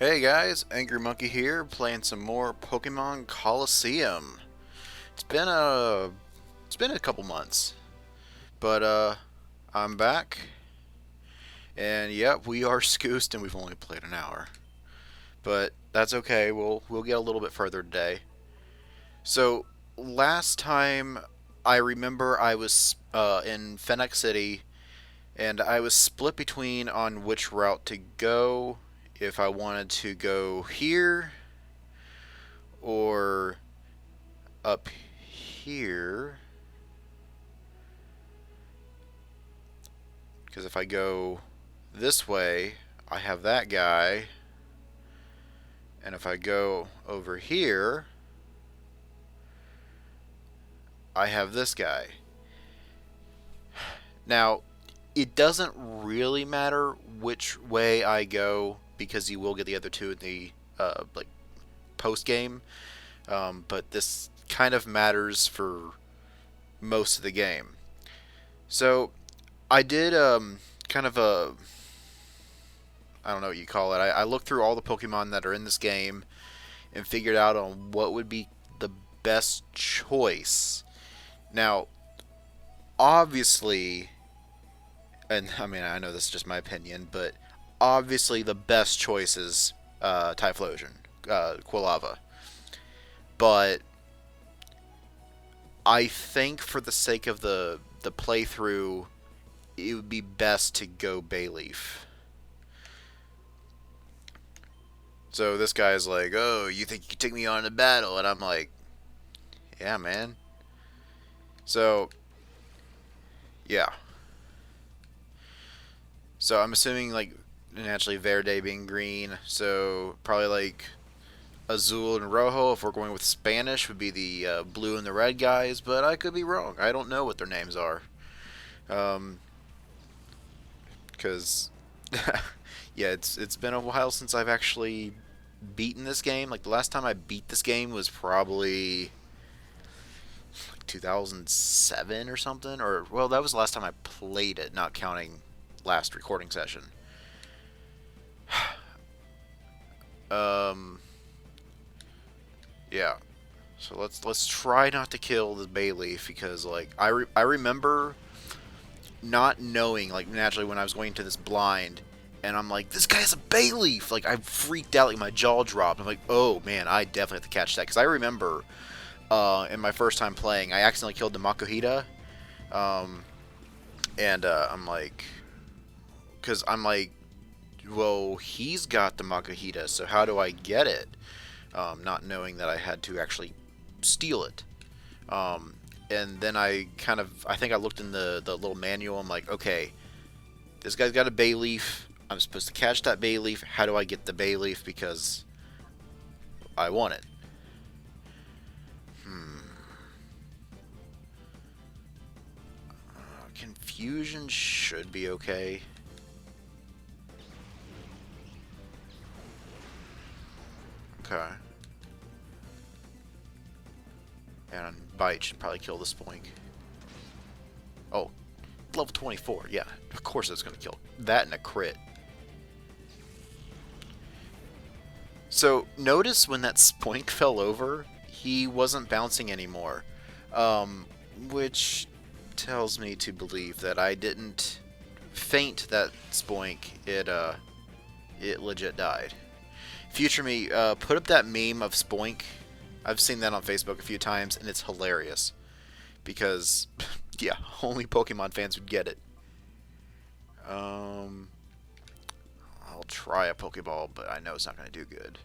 Hey guys, Angry Monkey here, playing some more Pokemon Colosseum. It's been a it's been a couple months, but I'm back, and yep, we are scoosed, and we've only played an hour, but that's okay. We'll get a little bit further today. So last time, I remember I was in Fennec City, and I was split between on which route to go. If I wanted to go here or up here, because if I go this way, I have that guy, and if I go over here, I have this guy. Now, it doesn't really matter which way I go because you will get the other two in the like post game, but this kind of matters for most of the game. So I did kind of a I don't know what you call it. I looked through all the Pokemon that are in this game and figured out on what would be the best choice. Now, obviously, and I mean I know this is just my opinion, but obviously the best choice is Typhlosion, Quilava. But I think for the sake of the playthrough, it would be best to go Bayleef. So this guy's like, "Oh, you think you can take me on in a battle?" And I'm like, "Yeah, man." So yeah. So I'm assuming like naturally Verde being green, so probably like Azul and Rojo, if we're going with Spanish, would be the blue and the red guys, but I could be wrong. I don't know what their names are. Um, because yeah, it's been a while since I've actually beaten this game. Like the last time I beat this game was probably like 2007 or something, or well, that was the last time I played it, not counting last recording session. Um, yeah. So let's try not to kill the Bayleef because like I remember not knowing like naturally when I was going to this blind and I'm like this guy has a Bayleef, like I freaked out, like my jaw dropped. I'm like, oh man, I definitely have to catch that because I remember in my first time playing I accidentally killed the Makuhita, um, and I'm like, because I'm like, well he's got the Makuhita, so how do I get it? Not knowing that I had to actually steal it. Um, and then I think I looked in the little manual. I'm like, okay, this guy's got a Bayleef. I'm supposed to catch that Bayleef. How do I get the Bayleef? Because I want it. Hmm. Confusion should be okay. Okay. And Bite should probably kill this Spoink. Oh, level 24. Yeah, of course it's going to kill. That and a crit. So notice when that Spoink fell over, he wasn't bouncing anymore, which tells me to believe that I didn't faint that Spoink. It legit died. Future me, put up that meme of Spoink. I've seen that on Facebook a few times, and it's hilarious because yeah, only Pokemon fans would get it. Um, I'll try a Pokeball, but I know it's not going to do good.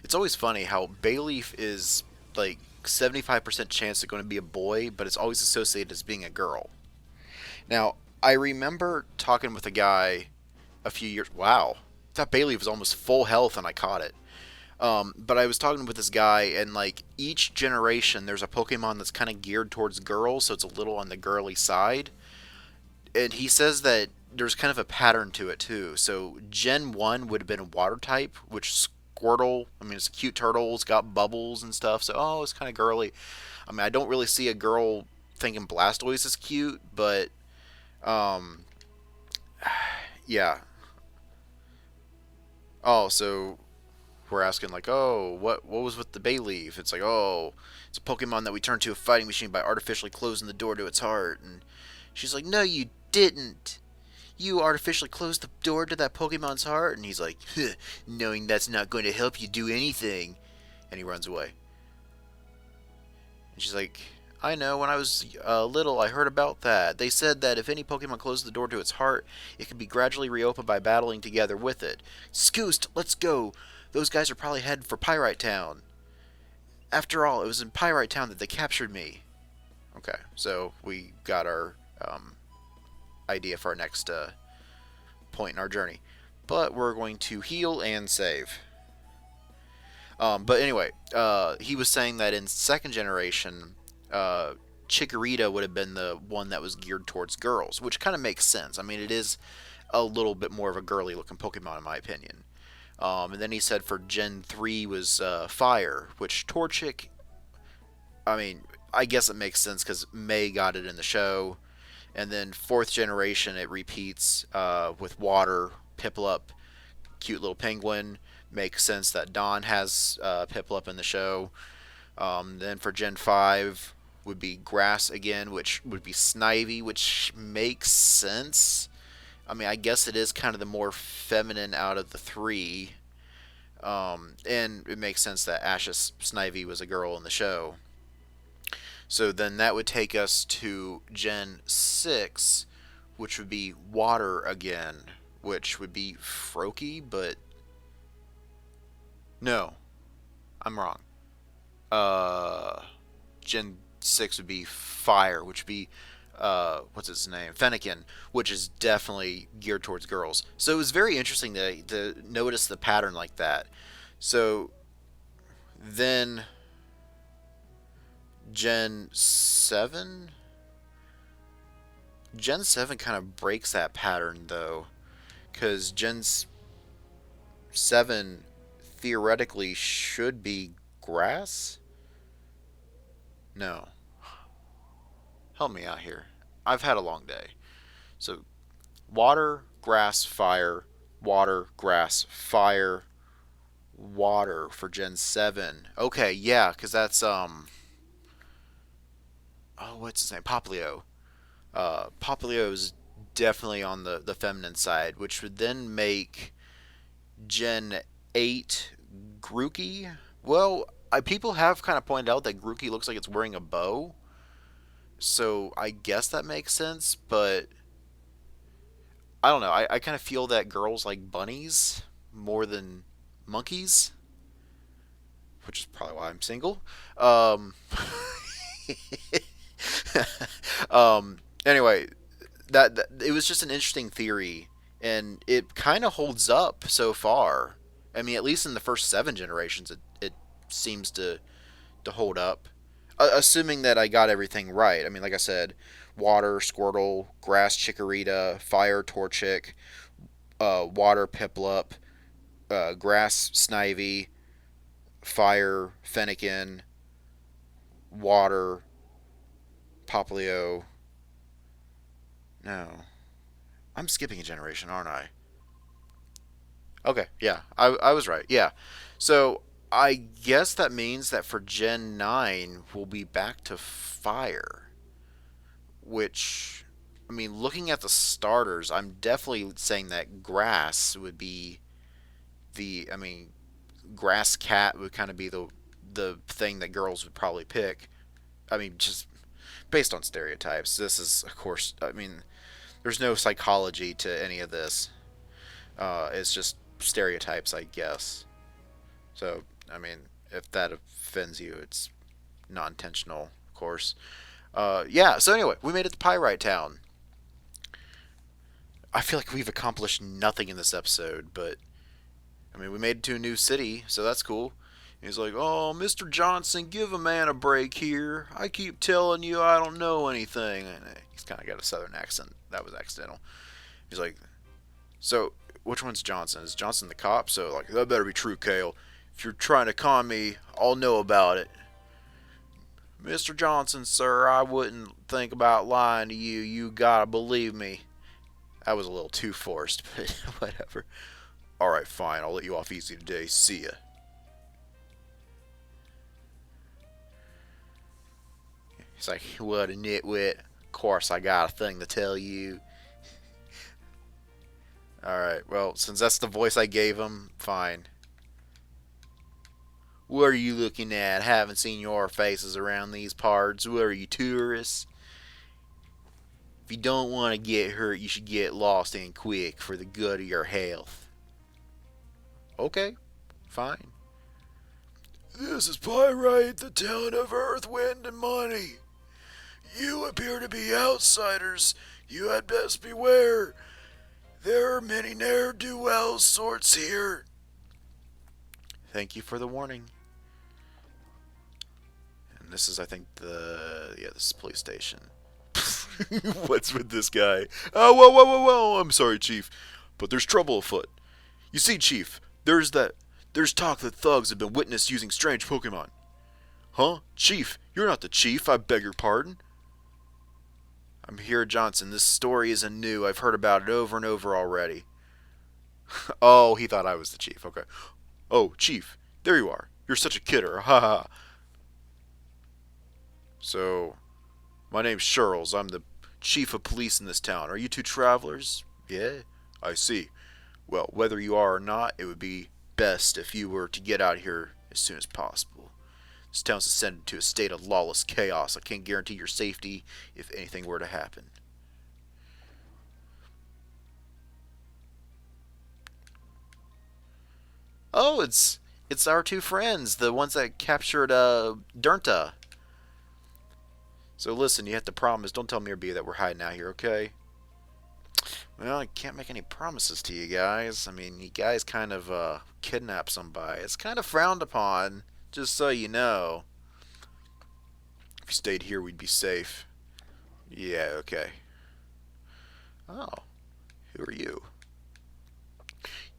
It's always funny how Bayleef is like 75% chance they're going to be a boy, but it's always associated as being a girl. Now, I remember talking with a guy a few years. Wow, that Bayleef was almost full health, and I caught it. But I was talking with this guy, and like each generation, there's a Pokemon that's kind of geared towards girls, so it's a little on the girly side. And he says that there's kind of a pattern to it too. So Gen 1 would have been a water type, which Squirtle, I mean, it's a cute turtle, it's got bubbles and stuff, so oh, it's kind of girly. I mean, I don't really see a girl thinking Blastoise is cute, but um, Yeah. Oh, so we're asking like, oh, what was with the Bayleef? It's like, oh, it's a Pokemon that we turned to a fighting machine by artificially closing the door to its heart. And she's like, no, you didn't. You artificially closed the door to that Pokemon's heart. And he's like, huh, knowing that's not going to help you do anything. And he runs away. And she's like, I know, when I was little, I heard about that. They said that if any Pokemon closed the door to its heart, it could be gradually reopened by battling together with it. Scoost, let's go. Those guys are probably headed for Pyrite Town. After all, it was in Pyrite Town that they captured me. Okay, so we got our idea for our next point in our journey. But we're going to heal and save. But anyway, he was saying that in second generation, Chikorita would have been the one that was geared towards girls, which kind of makes sense. I mean, it is a little bit more of a girly looking Pokemon, in my opinion. And then he said for Gen 3 was Fire, which Torchic, I mean, I guess it makes sense because May got it in the show. And then fourth generation, it repeats with Water, Piplup, cute little penguin. Makes sense that Dawn has Piplup in the show. Then for Gen 5 would be Grass again, which would be Snivy, which makes sense. I mean, I guess it is kind of the more feminine out of the three. And it makes sense that Ash's Snivy was a girl in the show. So then that would take us to Gen 6, which would be Water again, which would be Froakie, but no, I'm wrong. Gen 6 would be Fire, which would be what's its name? Fennekin, which is definitely geared towards girls. So it was very interesting to notice the pattern like that. So then Gen 7? Gen 7 kind of breaks that pattern though, because Gen 7 theoretically should be grass? No. Help me out here. I've had a long day. So, water, grass, fire, water, grass, fire, water for Gen 7. Okay, yeah, because that's, oh, what's his name? Poplio. Poplio is definitely on the feminine side, which would then make Gen 8 Grookey. Well, people have kind of pointed out that Grookey looks like it's wearing a bow. So I guess that makes sense, but I don't know. I kind of feel that girls like bunnies more than monkeys, which is probably why I'm single. Anyway, that it was just an interesting theory, and it kind of holds up so far. I mean, at least in the first 7 generations, it seems to hold up. Assuming that I got everything right. I mean, like I said, water, Squirtle, grass, Chikorita, fire, Torchic, water, Piplup, grass, Snivy, fire, Fennekin, water, Poplio. No. I'm skipping a generation, aren't I? Okay, yeah, I was right. Yeah. So I guess that means that for Gen 9, we'll be back to fire. Which, I mean, looking at the starters, I'm definitely saying that grass would be I mean, grass cat would kind of be the thing that girls would probably pick. I mean, just based on stereotypes. This is, of course, I mean, there's no psychology to any of this. It's just stereotypes, I guess. So, I mean, if that offends you, it's not intentional, of course. Yeah, so anyway, we made it to Pyrite Town. I feel like we've accomplished nothing in this episode, but I mean, we made it to a new city, so that's cool. He's like, "Oh, Mr. Johnson, give a man a break here. I keep telling you I don't know anything." And he's kind of got a southern accent. That was accidental. He's like, "So, which one's Johnson? Is Johnson the cop?" So, like, that better be true, Kale. If you're trying to con me, I'll know about it. "Mr. Johnson, sir, I wouldn't think about lying to you. You gotta believe me." That was a little too forced, but whatever. Alright, fine. I'll let you off easy today. See ya. He's like, what a nitwit. Of course, I got a thing to tell you. Alright, well, since that's the voice I gave him, fine. What are you looking at? Haven't seen your faces around these parts. What are you, tourists? If you don't want to get hurt, you should get lost and quick for the good of your health. Okay, fine. This is Pyrite, the town of Earth, Wind, and Money. You appear to be outsiders. You had best beware. There are many ne'er-do-well sorts here. Thank you for the warning. And this is, I think, this is the police station. What's with this guy? Oh, whoa, whoa, whoa, whoa. I'm sorry, Chief, but there's trouble afoot. You see, Chief, there's talk that thugs have been witnessed using strange Pokemon. Huh? Chief, you're not the chief, I beg your pardon. I'm here, Johnson. This story isn't new. I've heard about it over and over already. Oh, he thought I was the chief. Okay. Oh, Chief, there you are. You're such a kidder. Ha ha. So, my name's Charles. I'm the chief of police in this town. Are you two travelers? Yeah, I see. Well, whether you are or not, it would be best if you were to get out of here as soon as possible. This town's descended to a state of lawless chaos. I can't guarantee your safety if anything were to happen. Oh, it's our two friends, the ones that captured Durnta. So listen, you have to promise. Don't tell me or B that we're hiding out here, okay? Well, I can't make any promises to you guys. I mean, you guys kind of kidnap somebody. It's kind of frowned upon, just so you know. If you stayed here, we'd be safe. Yeah, okay. Oh, who are you?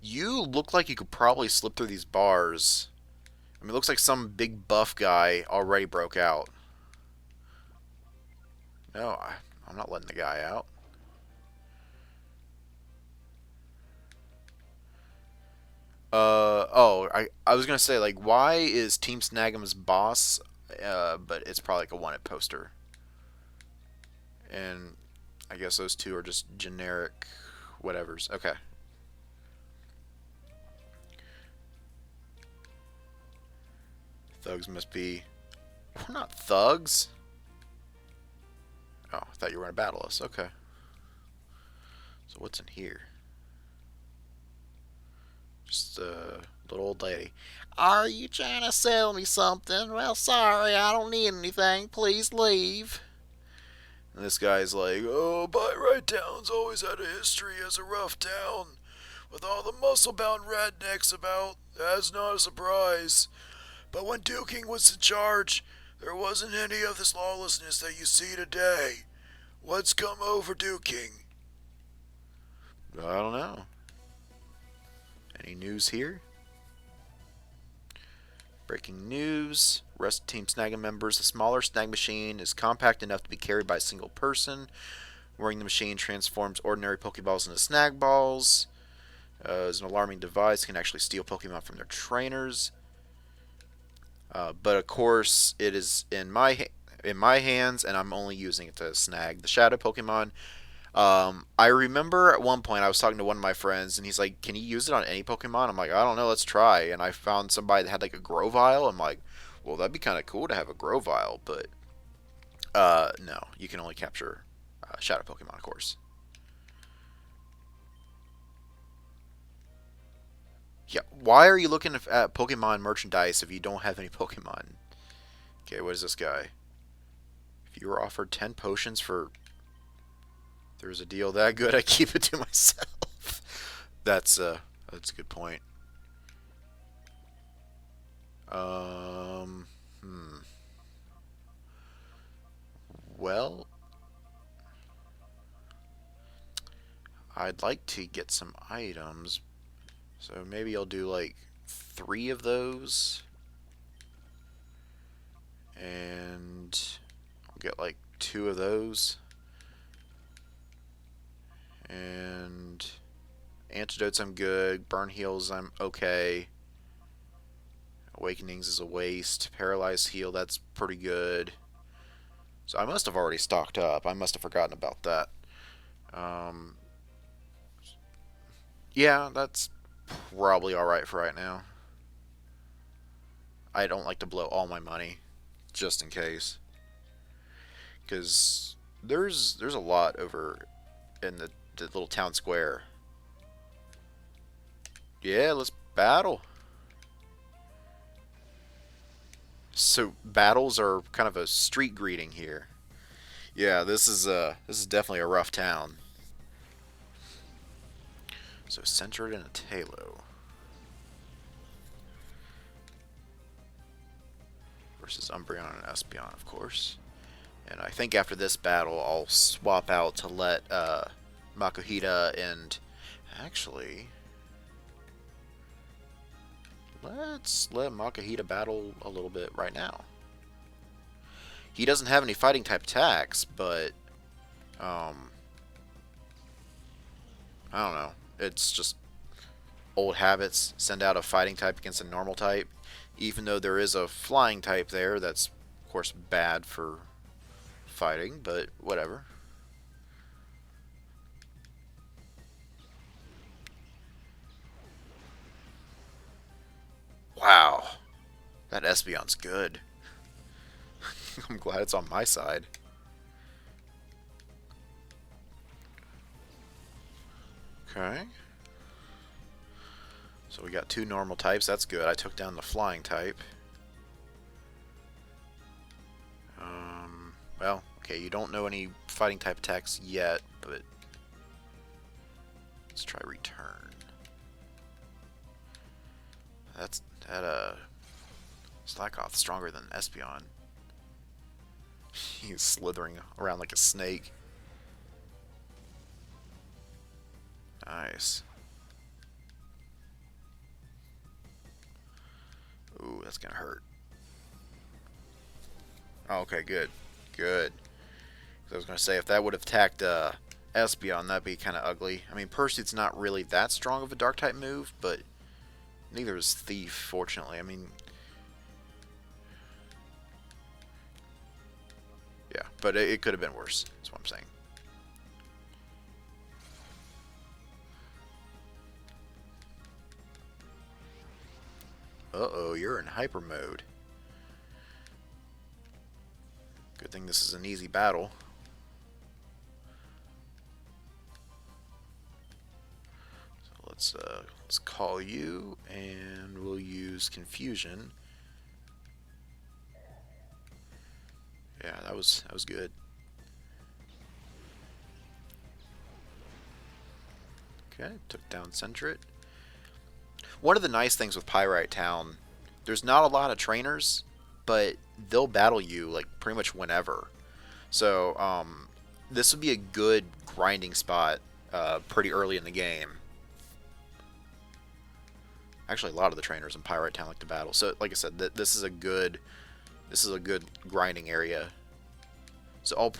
You look like you could probably slip through these bars. I mean, it looks like some big buff guy already broke out. No, I'm not letting the guy out. I was gonna say, like, why is Team Snag'em's boss, but it's probably like a wanted poster. And I guess those two are just generic whatevers. Okay. Thugs must be... We're not thugs. Oh, I thought you were gonna battle us. Okay. So what's in here? Just a little old lady. Are you trying to sell me something? Well, sorry, I don't need anything. Please leave. And this guy's like, oh, Pyrite Town's always had a history as a rough town. With all the muscle-bound rednecks about, that's not a surprise. But when Duking was in charge, there wasn't any of this lawlessness that you see today. What's come over Duking? I don't know. Any news here? Breaking news. Rest Team Snag'em members. The smaller snag machine is compact enough to be carried by a single person. Wearing the machine transforms ordinary Pokeballs into snag balls. Is an alarming device. Can actually steal Pokemon from their trainers. But of course, it is in my hands, and I'm only using it to snag the Shadow Pokemon. I remember at one point I was talking to one of my friends, and he's like, "Can you use it on any Pokemon?" I'm like, "I don't know, let's try." And I found somebody that had like a Grovyle. I'm like, "Well, that'd be kind of cool to have a Grovyle," but no, you can only capture Shadow Pokemon, of course. Yeah, why are you looking at Pokemon merchandise if you don't have any Pokemon? Okay, what is this guy? If you were offered 10 potions for... There's a deal that good, I keep it to myself. That's a good point. Um, hmm. Well, I'd like to get some items, so maybe I'll do like 3 of those, and I'll get like 2 of those, And antidotes I'm good. Burn heals I'm okay. Awakenings is a waste. Paralyzed heal, that's pretty good. So I must have already stocked up. I must have forgotten about that. Um, yeah, that's probably alright for right now. I don't like to blow all my money, just in case. Because there's a lot over in the little town square. Yeah, let's battle. So battles are kind of a street greeting here. Yeah, this is definitely a rough town. So centered in a Talo versus Umbreon and Espeon, of course. And I think after this battle, I'll swap out to let Makuhita and actually let's let Makuhita battle a little bit right now. He doesn't have any fighting type attacks, but I don't know. It's just old habits. Send out a fighting type against a normal type, even though there is a flying type there. That's of course bad for fighting, but whatever. Wow, that Espeon's good. I'm glad it's on my side. Okay. So we got two normal types. That's good. I took down the flying type. Well, okay, you don't know any fighting type attacks yet, but let's try return. That Slackoth's stronger than Espeon. He's slithering around like a snake. Nice. Ooh, that's gonna hurt. Oh, okay, good. Good. I was gonna say, if that would have attacked Espeon, that'd be kind of ugly. I mean, Pursuit's not really that strong of a dark type move, but neither is Thief, fortunately. I mean, yeah, but it could have been worse. That's what I'm saying. Uh-oh, you're in hyper mode. Good thing this is an easy battle. So let's call you, and we'll use confusion. Yeah, that was good. Okay, took down Centret. One of the nice things with Pyrite Town, there's not a lot of trainers, but they'll battle you like pretty much whenever. So this would be a good grinding spot pretty early in the game. Actually, a lot of the trainers in Pyrite Town like to battle. So, like I said, this is a good grinding area. So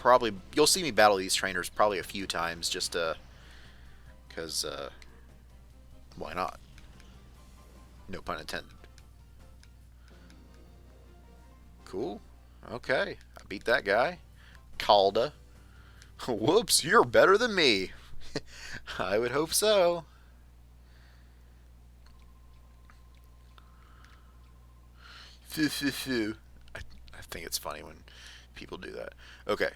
you'll see me battle these trainers probably a few times just because why not? No pun intended. Cool. Okay, I beat that guy. Calda. Whoops, you're better than me. I would hope so. Phew, phew, phew. I think it's funny when people do that. Okay.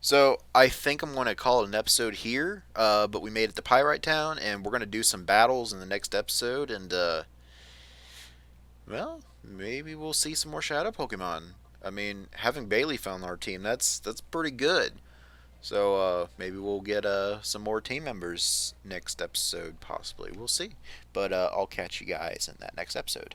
So I think I'm going to call it an episode here, but we made it to Pyrite Town, and we're going to do some battles in the next episode, and well, maybe we'll see some more Shadow Pokemon. I mean, having Bayleef on our team, that's pretty good. So maybe we'll get some more team members next episode, possibly. We'll see. But I'll catch you guys in that next episode.